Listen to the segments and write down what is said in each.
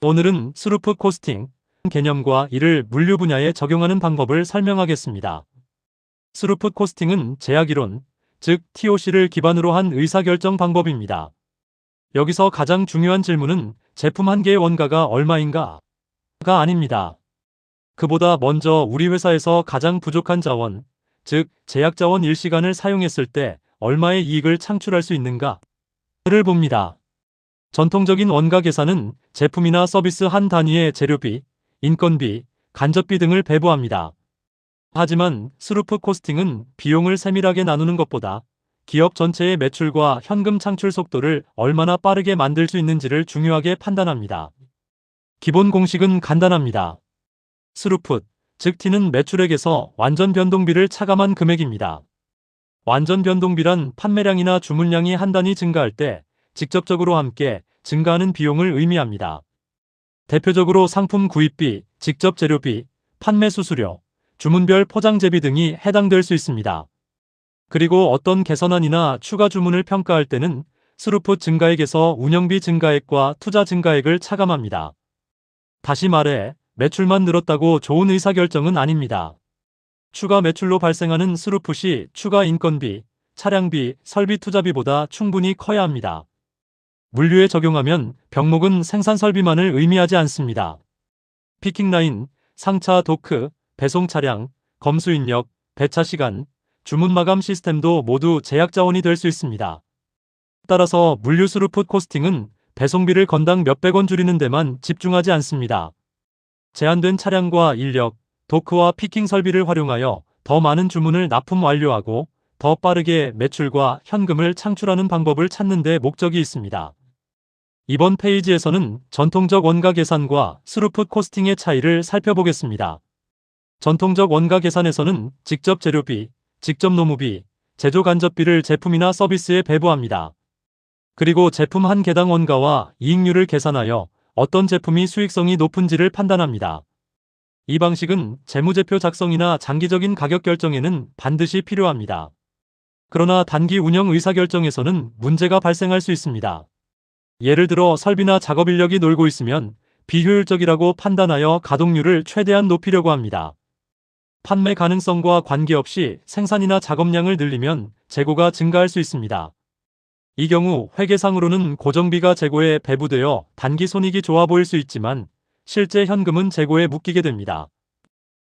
오늘은 스루프 코스팅 개념과 이를 물류 분야에 적용하는 방법을 설명하겠습니다. 스루프 코스팅은 제약이론, 즉 TOC를 기반으로 한 의사결정 방법입니다. 여기서 가장 중요한 질문은 제품 한 개의 원가가 얼마인가가 아닙니다. 그보다 먼저 우리 회사에서 가장 부족한 자원, 즉 제약 자원 1시간을 사용했을 때 얼마의 이익을 창출할 수 있는가를 봅니다. 전통적인 원가 계산은 제품이나 서비스 한 단위의 재료비, 인건비, 간접비 등을 배부합니다. 하지만 스루프 코스팅은 비용을 세밀하게 나누는 것보다 기업 전체의 매출과 현금 창출 속도를 얼마나 빠르게 만들 수 있는지를 중요하게 판단합니다. 기본 공식은 간단합니다. 스루풋, 즉 T는 매출액에서 완전 변동비를 차감한 금액입니다. 완전 변동비란 판매량이나 주문량이 한 단위 증가할 때 직접적으로 함께 증가하는 비용을 의미합니다. 대표적으로 상품 구입비, 직접 재료비, 판매 수수료, 주문별 포장재비 등이 해당될 수 있습니다. 그리고 어떤 개선안이나 추가 주문을 평가할 때는 스루풋 증가액에서 운영비 증가액과 투자 증가액을 차감합니다. 다시 말해 매출만 늘었다고 좋은 의사결정은 아닙니다. 추가 매출로 발생하는 스루풋이 추가 인건비, 차량비, 설비 투자비보다 충분히 커야 합니다. 물류에 적용하면 병목은 생산 설비만을 의미하지 않습니다. 피킹라인, 상차 도크, 배송 차량, 검수 인력, 배차 시간, 주문 마감 시스템도 모두 제약 자원이 될 수 있습니다. 따라서 물류 스루풋 코스팅은 배송비를 건당 몇백 원 줄이는 데만 집중하지 않습니다. 제한된 차량과 인력, 도크와 피킹 설비를 활용하여 더 많은 주문을 납품 완료하고 더 빠르게 매출과 현금을 창출하는 방법을 찾는 데 목적이 있습니다. 이번 페이지에서는 전통적 원가 계산과 스루풋 코스팅의 차이를 살펴보겠습니다. 전통적 원가 계산에서는 직접 재료비, 직접 노무비, 제조 간접비를 제품이나 서비스에 배부합니다. 그리고 제품 한 개당 원가와 이익률을 계산하여 어떤 제품이 수익성이 높은지를 판단합니다. 이 방식은 재무제표 작성이나 장기적인 가격 결정에는 반드시 필요합니다. 그러나 단기 운영 의사결정에서는 문제가 발생할 수 있습니다. 예를 들어 설비나 작업 인력이 놀고 있으면 비효율적이라고 판단하여 가동률을 최대한 높이려고 합니다. 판매 가능성과 관계없이 생산이나 작업량을 늘리면 재고가 증가할 수 있습니다. 이 경우 회계상으로는 고정비가 재고에 배부되어 단기 손익이 좋아 보일 수 있지만 실제 현금은 재고에 묶이게 됩니다.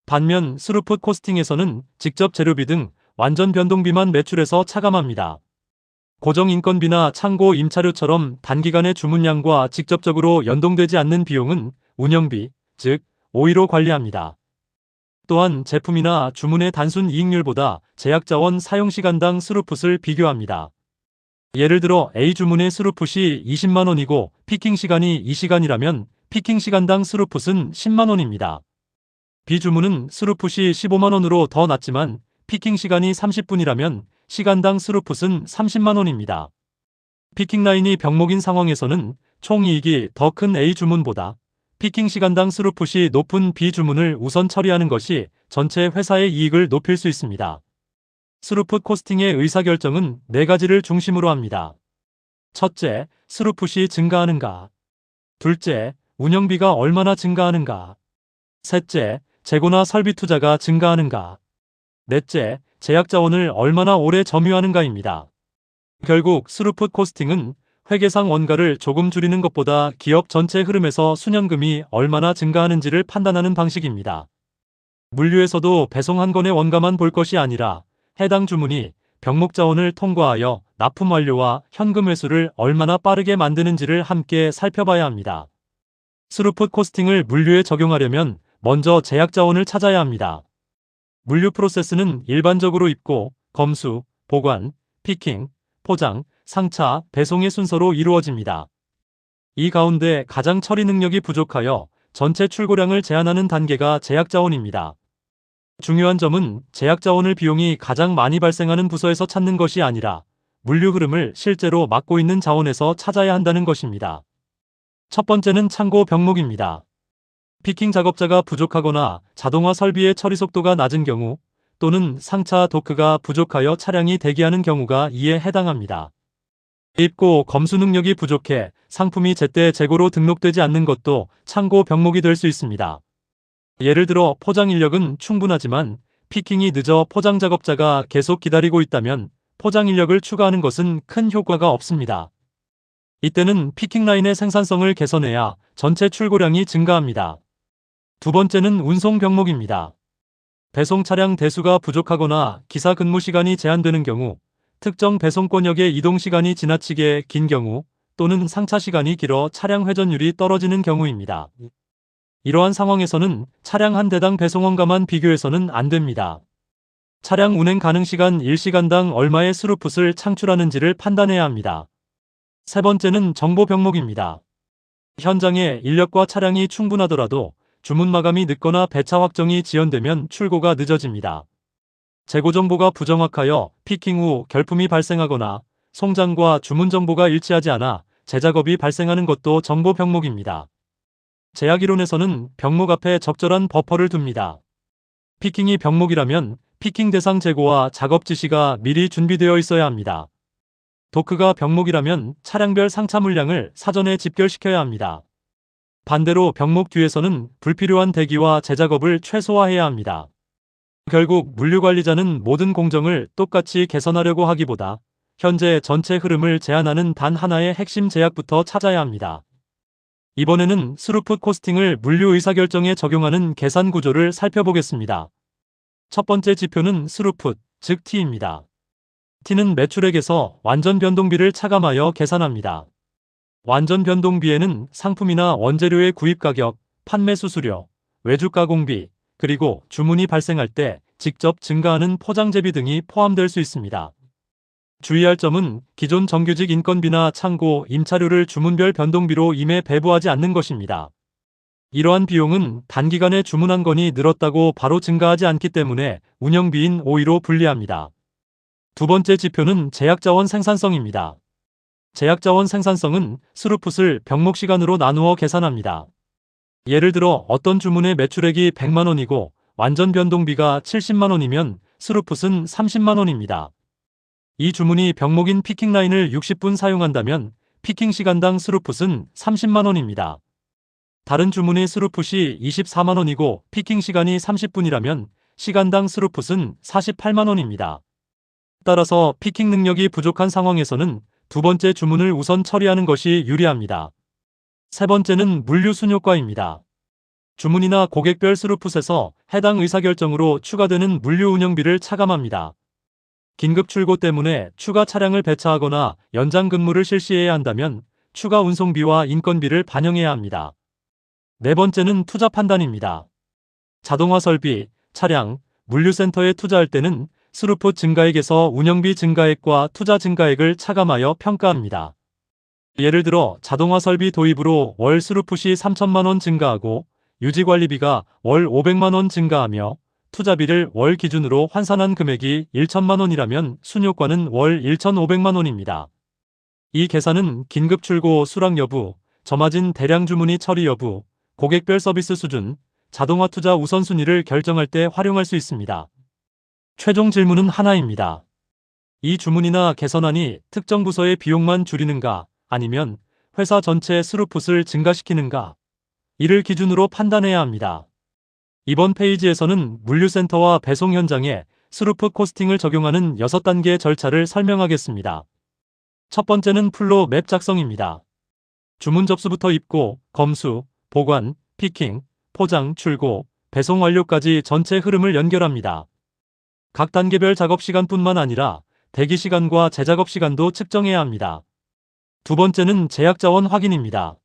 반면 스루풋 코스팅에서는 직접 재료비 등 완전 변동비만 매출에서 차감합니다. 고정 인건비나 창고 임차료처럼 단기간의 주문량과 직접적으로 연동되지 않는 비용은 운영비, 즉 OE로 관리합니다. 또한 제품이나 주문의 단순 이익률보다 제약자원 사용시간당 스루풋을 비교합니다. 예를 들어 A 주문의 스루풋이 20만 원이고 피킹 시간이 2시간이라면 피킹 시간당 스루풋은 10만 원입니다. B 주문은 스루풋이 15만 원으로 더 낮지만 피킹 시간이 30분이라면 시간당 스루풋은 30만 원입니다. 피킹 라인이 병목인 상황에서는 총이익이 더 큰 A 주문보다 피킹 시간당 스루풋이 높은 B 주문을 우선 처리하는 것이 전체 회사의 이익을 높일 수 있습니다. 스루풋 코스팅의 의사결정은 4가지를 중심으로 합니다. 첫째, 스루풋이 증가하는가. 둘째, 운영비가 얼마나 증가하는가. 셋째, 재고나 설비 투자가 증가하는가. 넷째, 제약 자원을 얼마나 오래 점유하는가입니다. 결국 스루풋 코스팅은 회계상 원가를 조금 줄이는 것보다 기업 전체 흐름에서 순현금이 얼마나 증가하는지를 판단하는 방식입니다. 물류에서도 배송 한 건의 원가만 볼 것이 아니라 해당 주문이 병목 자원을 통과하여 납품 완료와 현금 회수를 얼마나 빠르게 만드는지를 함께 살펴봐야 합니다. 스루풋 코스팅을 물류에 적용하려면 먼저 제약 자원을 찾아야 합니다. 물류 프로세스는 일반적으로 입고, 검수, 보관, 피킹, 포장, 상차, 배송의 순서로 이루어집니다. 이 가운데 가장 처리 능력이 부족하여 전체 출고량을 제한하는 단계가 제약 자원입니다. 중요한 점은 제약 자원을 비용이 가장 많이 발생하는 부서에서 찾는 것이 아니라 물류 흐름을 실제로 맡고 있는 자원에서 찾아야 한다는 것입니다. 첫 번째는 창고 병목입니다. 피킹 작업자가 부족하거나 자동화 설비의 처리 속도가 낮은 경우 또는 상차 도크가 부족하여 차량이 대기하는 경우가 이에 해당합니다. 입고 검수 능력이 부족해 상품이 제때 재고로 등록되지 않는 것도 창고 병목이 될 수 있습니다. 예를 들어 포장 인력은 충분하지만 피킹이 늦어 포장 작업자가 계속 기다리고 있다면 포장 인력을 추가하는 것은 큰 효과가 없습니다. 이때는 피킹 라인의 생산성을 개선해야 전체 출고량이 증가합니다. 두 번째는 운송 병목입니다. 배송 차량 대수가 부족하거나 기사 근무 시간이 제한되는 경우, 특정 배송권역의 이동 시간이 지나치게 긴 경우 또는 상차 시간이 길어 차량 회전율이 떨어지는 경우입니다. 이러한 상황에서는 차량 한 대당 배송원가만 비교해서는 안 됩니다. 차량 운행 가능 시간 1시간당 얼마의 스루풋을 창출하는지를 판단해야 합니다. 세 번째는 정보 병목입니다. 현장에 인력과 차량이 충분하더라도 주문 마감이 늦거나 배차 확정이 지연되면 출고가 늦어집니다. 재고 정보가 부정확하여 피킹 후 결품이 발생하거나 송장과 주문 정보가 일치하지 않아 재작업이 발생하는 것도 정보 병목입니다. 제약이론에서는 병목 앞에 적절한 버퍼를 둡니다. 피킹이 병목이라면 피킹 대상 재고와 작업 지시가 미리 준비되어 있어야 합니다. 도크가 병목이라면 차량별 상차 물량을 사전에 집결시켜야 합니다. 반대로 병목 뒤에서는 불필요한 대기와 재작업을 최소화해야 합니다. 결국 물류관리자는 모든 공정을 똑같이 개선하려고 하기보다 현재 전체 흐름을 제한하는 단 하나의 핵심 제약부터 찾아야 합니다. 이번에는 스루풋 코스팅을 물류 의사결정에 적용하는 계산 구조를 살펴보겠습니다. 첫 번째 지표는 스루풋, 즉 T입니다. T는 매출액에서 완전 변동비를 차감하여 계산합니다. 완전 변동비에는 상품이나 원재료의 구입 가격, 판매 수수료, 외주 가공비, 그리고 주문이 발생할 때 직접 증가하는 포장재비 등이 포함될 수 있습니다. 주의할 점은 기존 정규직 인건비나 창고, 임차료를 주문별 변동비로 임해 배부하지 않는 것입니다. 이러한 비용은 단기간에 주문한 건이 늘었다고 바로 증가하지 않기 때문에 운영비인 OE로 분리합니다. 두 번째 지표는 제약자원 생산성입니다. 제약자원 생산성은 스루풋을 병목 시간으로 나누어 계산합니다. 예를 들어 어떤 주문의 매출액이 100만 원이고 완전 변동비가 70만 원이면 스루풋은 30만 원입니다. 이 주문이 병목인 피킹 라인을 60분 사용한다면 피킹 시간당 스루풋은 30만 원입니다. 다른 주문의 스루풋이 24만 원이고 피킹 시간이 30분이라면 시간당 스루풋은 48만 원입니다. 따라서 피킹 능력이 부족한 상황에서는 두 번째 주문을 우선 처리하는 것이 유리합니다. 세 번째는 물류 순효과입니다. 주문이나 고객별 스루풋에서 해당 의사결정으로 추가되는 물류 운영비를 차감합니다. 긴급 출고 때문에 추가 차량을 배차하거나 연장 근무를 실시해야 한다면 추가 운송비와 인건비를 반영해야 합니다. 네 번째는 투자 판단입니다. 자동화 설비, 차량, 물류센터에 투자할 때는 스루풋 증가액에서 운영비 증가액과 투자 증가액을 차감하여 평가합니다. 예를 들어 자동화 설비 도입으로 월 스루풋이 3천만 원 증가하고 유지관리비가 월 500만 원 증가하며 투자비를 월 기준으로 환산한 금액이 1천만 원이라면 순효과는 월 1,500만 원입니다. 이 계산은 긴급 출고 수락 여부, 저마진 대량 주문이 처리 여부, 고객별 서비스 수준, 자동화 투자 우선순위를 결정할 때 활용할 수 있습니다. 최종 질문은 하나입니다. 이 주문이나 개선안이 특정 부서의 비용만 줄이는가 아니면 회사 전체 스루풋을 증가시키는가? 이를 기준으로 판단해야 합니다. 이번 페이지에서는 물류센터와 배송 현장에 스루풋 코스팅을 적용하는 6단계의 절차를 설명하겠습니다. 첫 번째는 플로 맵 작성입니다. 주문 접수부터 입고, 검수, 보관, 피킹, 포장, 출고, 배송 완료까지 전체 흐름을 연결합니다. 각 단계별 작업 시간뿐만 아니라 대기 시간과 재작업 시간도 측정해야 합니다. 두 번째는 제약자원 확인입니다.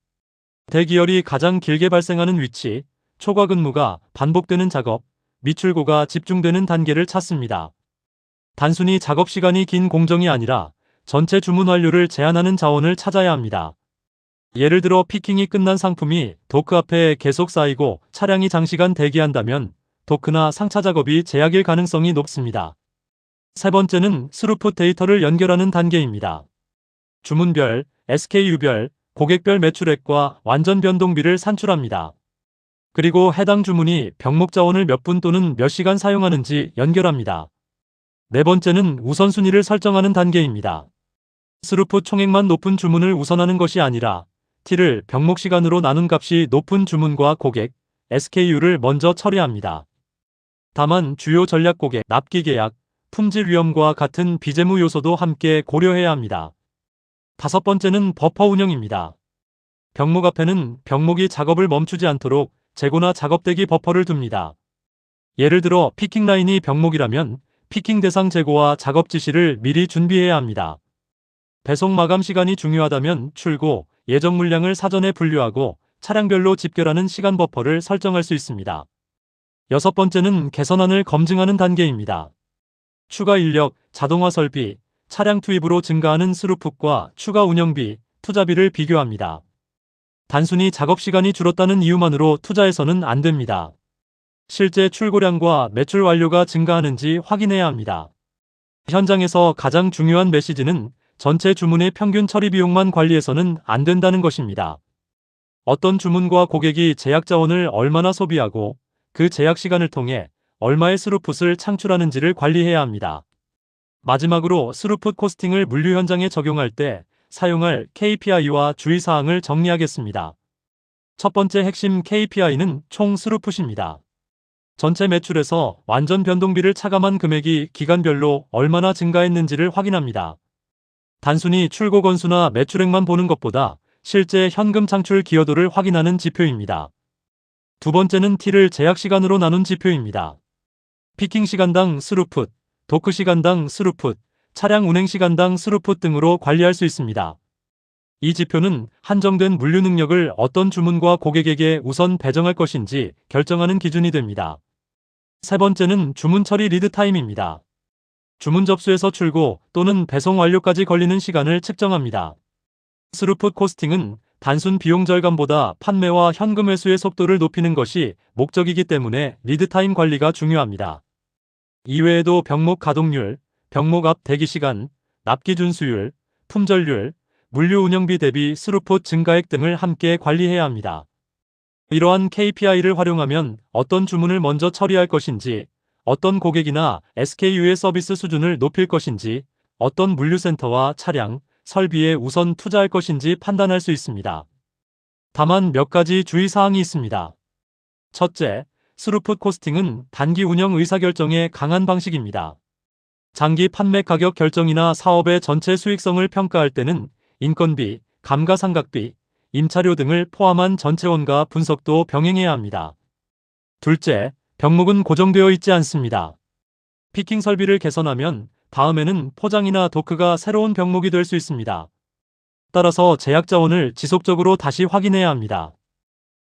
대기열이 가장 길게 발생하는 위치, 초과 근무가 반복되는 작업, 미출고가 집중되는 단계를 찾습니다. 단순히 작업 시간이 긴 공정이 아니라 전체 주문 완료를 제한하는 자원을 찾아야 합니다. 예를 들어 피킹이 끝난 상품이 도크 앞에 계속 쌓이고 차량이 장시간 대기한다면 도크나 상차 작업이 제약일 가능성이 높습니다. 세 번째는 스루풋 데이터를 연결하는 단계입니다. 주문별, SKU별, 고객별 매출액과 완전 변동비를 산출합니다. 그리고 해당 주문이 병목 자원을 몇 분 또는 몇 시간 사용하는지 연결합니다. 네 번째는 우선순위를 설정하는 단계입니다. 스루풋 총액만 높은 주문을 우선하는 것이 아니라 T를 병목 시간으로 나눈 값이 높은 주문과 고객, SKU를 먼저 처리합니다. 다만 주요 전략 고객, 납기 계약, 품질 위험과 같은 비재무 요소도 함께 고려해야 합니다. 다섯 번째는 버퍼 운영입니다. 병목 앞에는 병목이 작업을 멈추지 않도록 재고나 작업대기 버퍼를 둡니다. 예를 들어 피킹 라인이 병목이라면 피킹 대상 재고와 작업 지시를 미리 준비해야 합니다. 배송 마감 시간이 중요하다면 출고, 예정 물량을 사전에 분류하고 차량별로 집결하는 시간 버퍼를 설정할 수 있습니다. 여섯 번째는 개선안을 검증하는 단계입니다. 추가 인력, 자동화 설비, 차량 투입으로 증가하는 스루풋과 추가 운영비, 투자비를 비교합니다. 단순히 작업 시간이 줄었다는 이유만으로 투자해서는 안 됩니다. 실제 출고량과 매출 완료가 증가하는지 확인해야 합니다. 현장에서 가장 중요한 메시지는 전체 주문의 평균 처리 비용만 관리해서는 안 된다는 것입니다. 어떤 주문과 고객이 제약 자원을 얼마나 소비하고 그 제약 시간을 통해 얼마의 스루풋을 창출하는지를 관리해야 합니다. 마지막으로 스루풋 코스팅을 물류 현장에 적용할 때 사용할 KPI와 주의사항을 정리하겠습니다. 첫 번째 핵심 KPI는 총 스루풋입니다. 전체 매출에서 완전 변동비를 차감한 금액이 기간별로 얼마나 증가했는지를 확인합니다. 단순히 출고 건수나 매출액만 보는 것보다 실제 현금 창출 기여도를 확인하는 지표입니다. 두 번째는 T를 제약 시간으로 나눈 지표입니다. 피킹 시간당 스루풋, 도크 시간당 스루풋, 차량 운행 시간당 스루풋 등으로 관리할 수 있습니다. 이 지표는 한정된 물류 능력을 어떤 주문과 고객에게 우선 배정할 것인지 결정하는 기준이 됩니다. 세 번째는 주문 처리 리드 타임입니다. 주문 접수에서 출고 또는 배송 완료까지 걸리는 시간을 측정합니다. 스루풋 코스팅은 단순 비용 절감보다 판매와 현금 회수의 속도를 높이는 것이 목적이기 때문에 리드타임 관리가 중요합니다. 이외에도 병목 가동률, 병목 앞 대기시간, 납기 준수율, 품절률, 물류 운영비 대비 스루풋 증가액 등을 함께 관리해야 합니다. 이러한 KPI를 활용하면 어떤 주문을 먼저 처리할 것인지, 어떤 고객이나 SKU의 서비스 수준을 높일 것인지, 어떤 물류센터와 차량, 설비에 우선 투자할 것인지 판단할 수 있습니다. 다만 몇 가지 주의사항이 있습니다. 첫째, 스루풋 코스팅은 단기 운영 의사결정에 강한 방식입니다. 장기 판매 가격 결정이나 사업의 전체 수익성을 평가할 때는 인건비, 감가상각비, 임차료 등을 포함한 전체 원가 분석도 병행해야 합니다. 둘째, 병목은 고정되어 있지 않습니다. 피킹 설비를 개선하면 다음에는 포장이나 도크가 새로운 병목이 될 수 있습니다. 따라서 제약 자원을 지속적으로 다시 확인해야 합니다.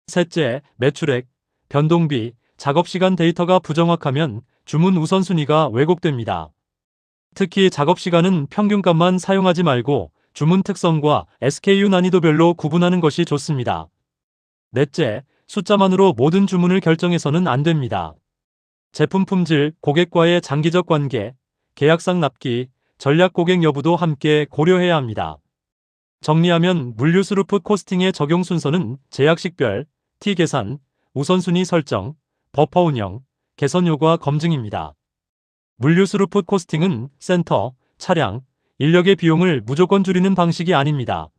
셋째, 매출액, 변동비, 작업시간 데이터가 부정확하면 주문 우선순위가 왜곡됩니다. 특히 작업시간은 평균값만 사용하지 말고 주문 특성과 SKU 난이도별로 구분하는 것이 좋습니다. 넷째, 숫자만으로 모든 주문을 결정해서는 안 됩니다. 제품 품질, 고객과의 장기적 관계, 계약상 납기, 전략 고객 여부도 함께 고려해야 합니다. 정리하면 물류 스루풋 코스팅의 적용 순서는 제약식별, T 계산, 우선순위 설정, 버퍼 운영, 개선 효과 검증입니다. 물류 스루풋 코스팅은 센터, 차량, 인력의 비용을 무조건 줄이는 방식이 아닙니다.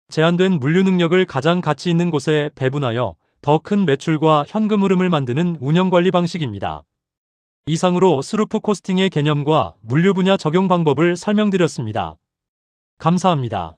제한된 물류 능력을 가장 가치 있는 곳에 배분하여 더 큰 매출과 현금 흐름을 만드는 운영관리 방식입니다. 이상으로 스루풋 코스팅의 개념과 물류 분야 적용 방법을 설명드렸습니다. 감사합니다.